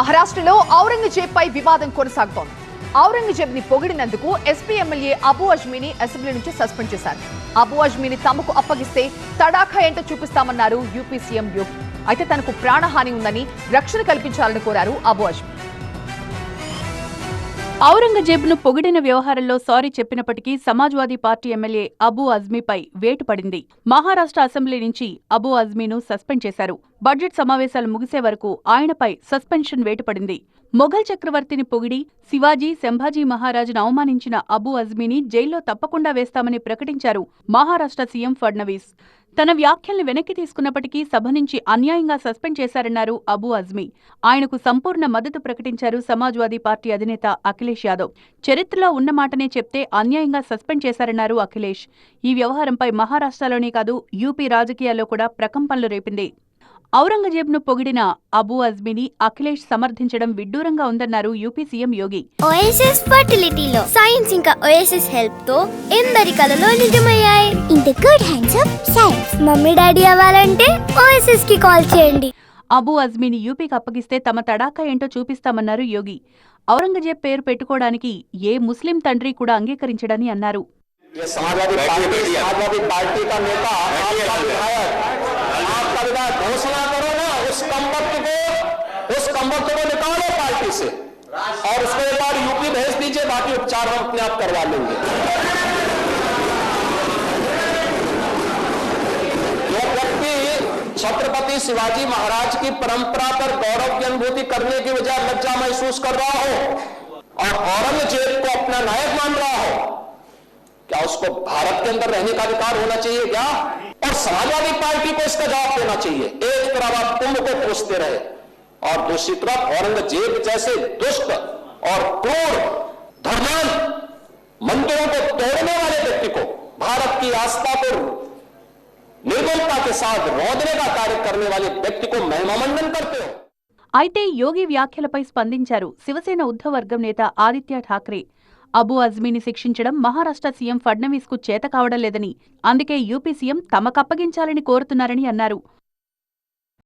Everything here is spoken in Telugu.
మహారాష్ట్రలో ఔరంగజేబ్ పై వివాదం కొనసాగుతోంది. ఔరంగజేబ్ ని పొగిడినందుకు ఎస్పీ ఎమ్మెల్యే అబూ అజ్మీని అసెంబ్లీ నుంచి సస్పెండ్ చేశారు. అబూ అజ్మీని తమకు అప్పగిస్తే తడాఖా ఏంటో చూపిస్తామన్నారు యూపీ సీఎం యోగి. అయితే తనకు ప్రాణహాని ఉందని రక్షణ కల్పించాలని కోరారు అబూ అజ్మీ. ఔరంగజేబ్ను పొగిడిన వ్యవహారంలో సారీ చెప్పినప్పటికీ సమాజ్వాదీ పార్టీ ఎమ్మెల్యే అబూ అజ్మీపై వేటు పడింది. మహారాష్ట్ర అసెంబ్లీ నుంచి అబూ అజ్మీను సస్పెండ్ చేశారు. బడ్జెట్ సమావేశాలు ముగిసే వరకు ఆయనపై సస్పెన్షన్ వేటు పడింది. మొఘల్ చక్రవర్తిని పొగిడి శివాజీ, సంభాజీ మహారాజును అవమానించిన అబూ అజ్మీని జైల్లో తప్పకుండా వేస్తామని ప్రకటించారు మహారాష్ట్ర సీఎం ఫడ్నవీస్. తన వ్యాఖ్యల్ని వెనక్కి తీసుకున్నప్పటికీ సభ నుంచి అన్యాయంగా సస్పెండ్ చేశారన్నారు అబూ అజ్మీ. ఆయనకు సంపూర్ణ మద్దతు ప్రకటించారు సమాజ్వాదీ పార్టీ అధినేత అఖిలేష్ యాదవ్. చరిత్రలో ఉన్న మాటనే చెప్తే అన్యాయంగా సస్పెండ్ చేశారన్నారు అఖిలేష్. ఈ వ్యవహారంపై మహారాష్ట్రలోనే కాదు యూపీ రాజకీయాల్లో కూడా ప్రకంపనలు రేపింది. ఔరంగజేబ్ను పొగిడిన అబూ అజ్మీని అఖిలేష్ సమర్థించడం విడ్డూరంగా ఉందన్నారు యూపీ సీఎం యోగి. ఓఎస్ఎస్ ఫర్టిలిటీలో సైన్స్ ఇంకా ఓఎస్ఎస్ హెల్ప్ తో ఎందరి కలలు నిజమయ్యాయి. In the good hands of science. Mummy daddy అవ్వాలంటే ఓఎస్ఎస్ కి కాల్ చేయండి. అబూ అజ్మీని యూపీకి అప్పగిస్తే తమ తడాకా ఏంటో చూపిస్తామన్నారు యోగి. ఔరంగజేబ్ పేరు పెట్టుకోవడానికి ఏ ముస్లిం తండ్రి కూడా అంగీకరించడని అన్నారు. घोषणा करो ना, उस कमबख्त को निकालो पार्टी से और उसको एक बार यूपी भेज दीजिए, बाकी उपचार हम अपने आप करवा लेंगे। जो व्यक्ति छत्रपति शिवाजी महाराज की परंपरा पर गौरव की अनुभूति करने की बजाय लज्जा महसूस कर रहा हो और औरंगजेब को अपना नायक मान रहा हो, क्या उसको भारत के अंदर रहने का अधिकार होना चाहिए क्या? और समाजवादी पार्टी को इसका जवाब देना चाहिए। एक तरफ आप कुंभ को कोसते रहे और दूसरी तरफ औरंगजेब जैसे दुष्ट और क्रूर धर्मांध मंदिरों को तोड़ने वाले व्यक्ति को, भारत की आस्था को निर्मलता के साथ रौंदने का कार्य करने वाले व्यक्ति को महिमामंडन करते हो। అయితే యోగి వ్యాఖ్యలపై స్పందించారు శివసేన ఉద్ధవర్గం నేత ఆదిత్య ఠాక్రే. అబూ అజ్మీని శిక్షించడం మహారాష్ట్ర సీఎం ఫడ్నవీస్ కు చేత కావడం లేదని, అందుకే యూపీ సీఎం తమకప్పగించాలని కోరుతున్నారని అన్నారు.